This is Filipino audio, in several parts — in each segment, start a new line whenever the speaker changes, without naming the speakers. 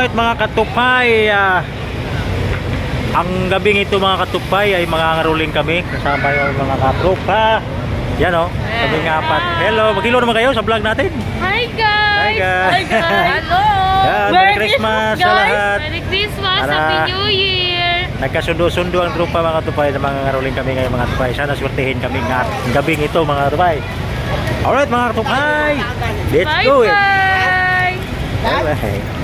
Alright mga katupay, ang gabing ito mga katupay ay mangangaruling kami kasama yung mga katropa. Yan o, kaming apat. Hello, mag-hello naman kayo sa vlog natin.
Hi guys!
Hi guys!
Hi guys! Hello!
Yan, Merry Christmas sa lahat.
Merry Christmas! Happy New Year!
Nagkasundo-sundo ang grupa mga katupay na mangangaruling kami ngayon mga katupay. Sana swertihin kami ng gabing ito mga katupay. Alright mga katupay, let's
Bye
do it!
bye!
Bye-bye!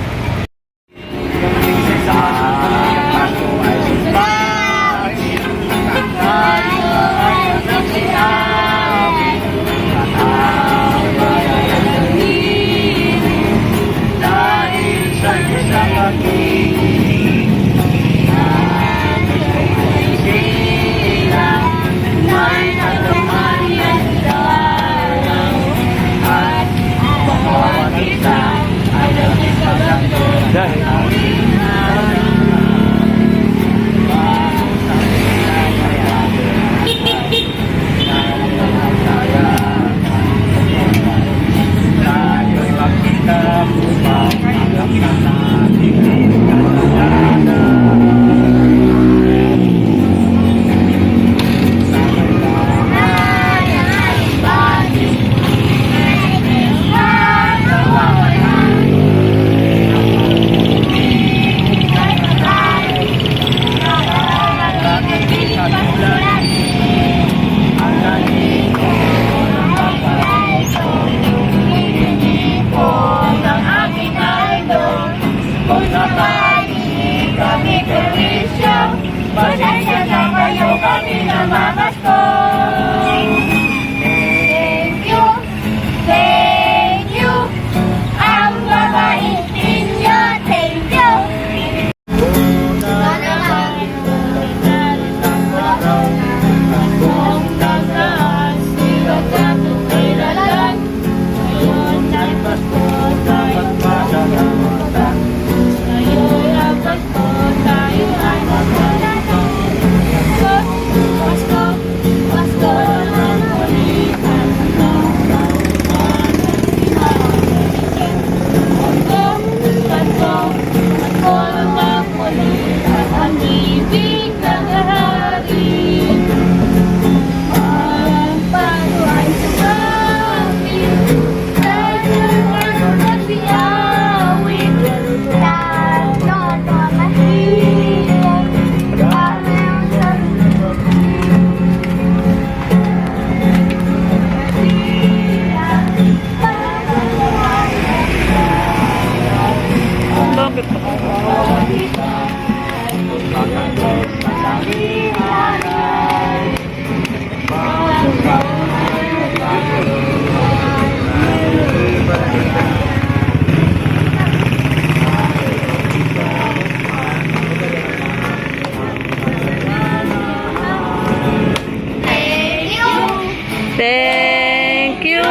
Thank you.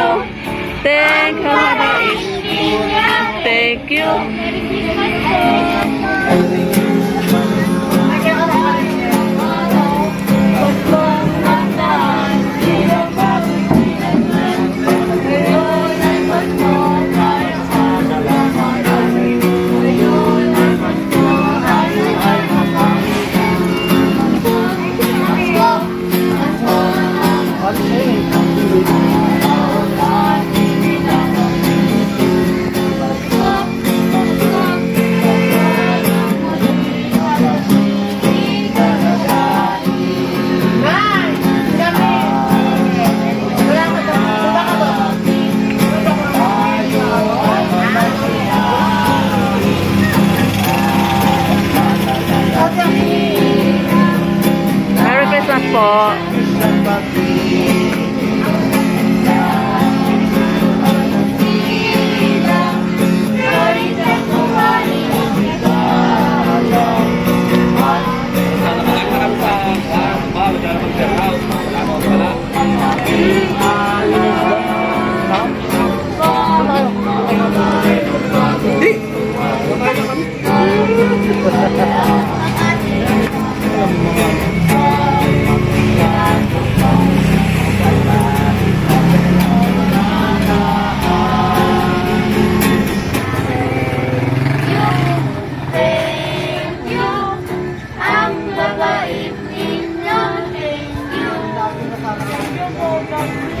Thank you. Thank you.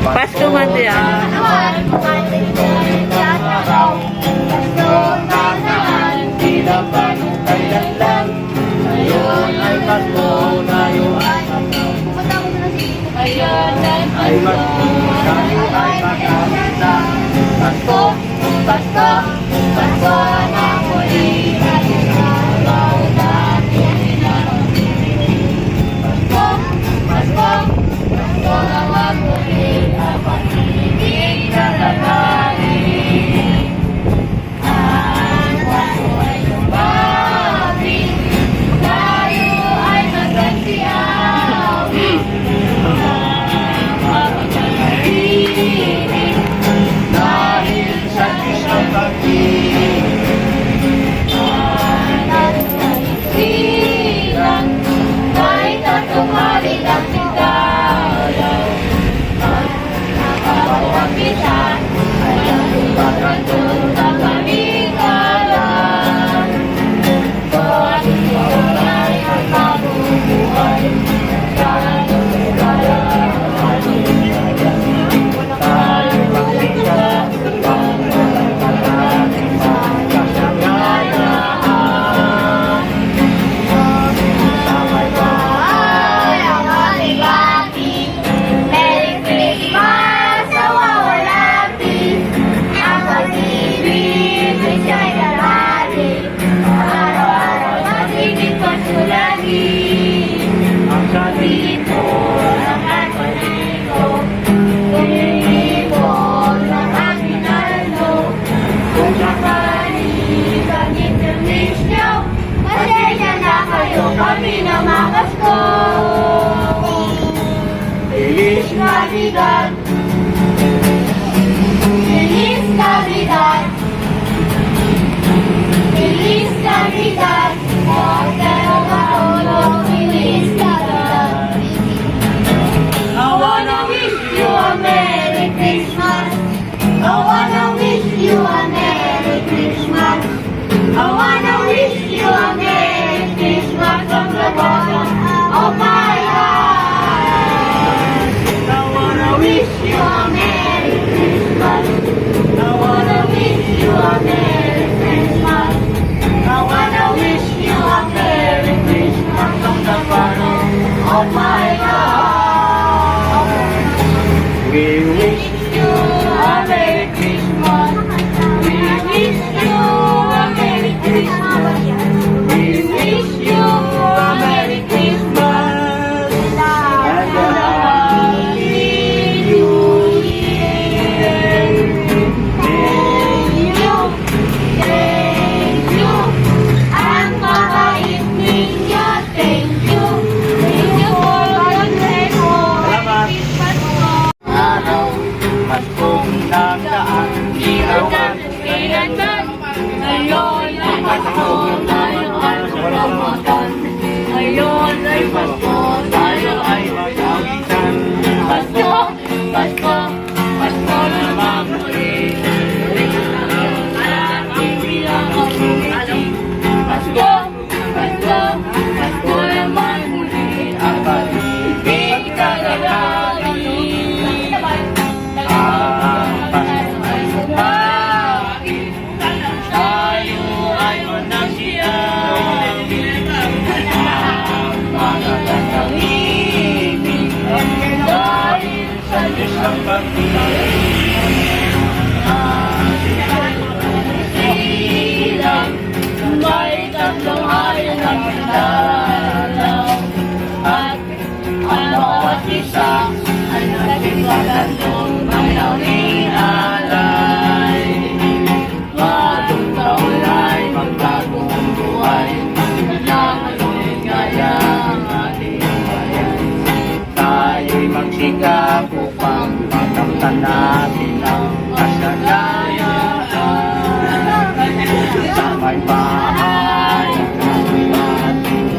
Pasko man diyan.
Kami na makasko. Feliz Navidad. Feliz Navidad. Feliz Navidad. Feliz Navidad. I wanna wish you a Merry Christmas. I wanna wish you a Merry Christmas. I wanna wish you a Merry Christmas from the bottom of my heart. I wanna wish you a Merry Christmas. I wanna wish you a Merry Christmas. I wanna wish you a Merry Christmas from the bottom of my heart.
We wish
You a Merry Christmas. We wish you a Merry Christmas. We wish you a Merry Christmas and a Happy New Year. Thank you. Ang mabait ninyo. Thank you. Thank you for your
Salamat.
Christmas po.
araw, Paskong nagdaan, ilawan,
Kailanman, ngayon ay Pasko, tayo ay magkamutan. Ngayon ay Pasko, tayo ay
mag-awitan.
Pasko, Pasko, Pasko naman muli. Aking bilang ang bumiti. Pasko, Pasko, Pasko naman muli. Ang pag-ibig kalalali.
Ang Pasko ay sumagi, tayo ay manasiyang. Ang magagandang ibig, dahil sa Diyos ang pag-ibig.
Silang may tatlong ayon na pinalaw at ang bawat isa ay nagpagandong panawing alay. Bagong taon ay magbagong buhay ng maligaya ang ating bayan.
Tayo'y magsikap upang makamtan natin ang kasaysayan. Sa may bahay ng ating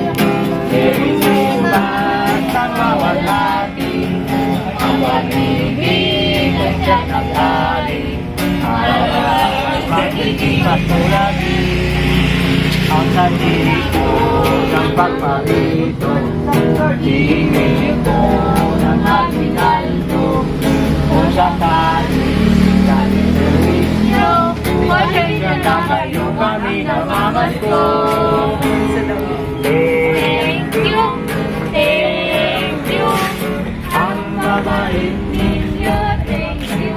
Christmas ang bawat ating ang pag-ibig at siyang naghali. Araw-araw magiging matulagi ang sandito ng pagparito. Hingin ko ng aginaldo, o sa kaligayahan ninyo. Pasensya na kayo kami namamasko.
Thank you. Thank you.
Ang mabait ninyo.
Thank you.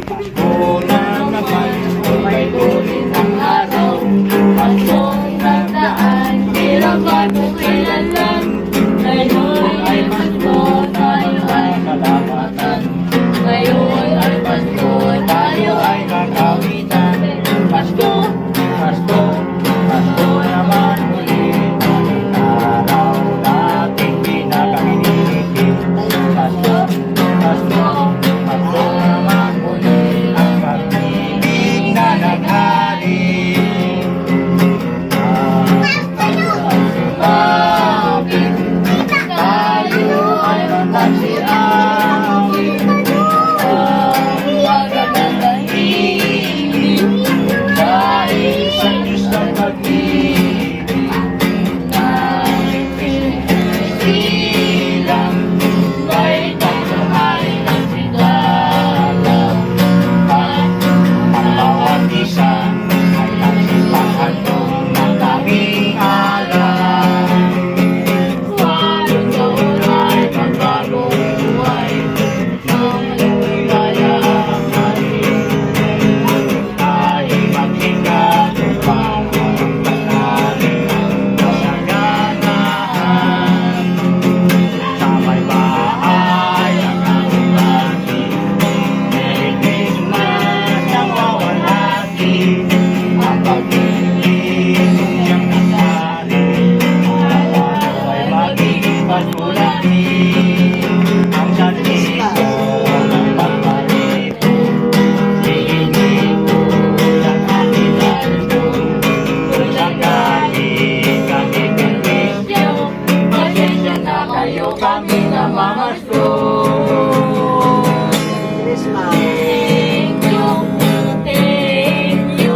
Pasko na naman, may tuloy ng araw.
Paskong nagdaan, hirap at kailan lang. Ngayon ay Pasko, tayo ay
kalamatan.
ngayon ay Pasko, tayo ay
nakawitan.
Pasko.
Pasko, Pasko naman muli. Ang araw nating pinakaminiti. Pasko, Pasko, Pasko naman muli. Ang pag-ibig na naghalik. Tayo ay sumapit. Tayo ay magsiawit. Dahil sa Diyos ng pag-ibig. Silang may pagmamahal ng sigala. At ang bawat isa ay nagsipahan ng aming alam.
Walong taon ay magbagong buhay. Nang ligaya ang
Ay maghinga upang panalig ang kasaganahan. Sa may bahay ang aming bati. Merry Christmas ang wawalhati. Ang pag-ibig niyang nasali. Ay magiging pagkulati. Ang santiso ng pagparito. Kayo kami namamasko.
Thank you, thank you.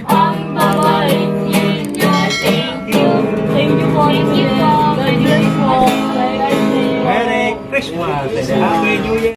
Ang babait ninyo, thank you. Thank you po, thank you po. God bless po.
Merry Christmas and Happy New Year.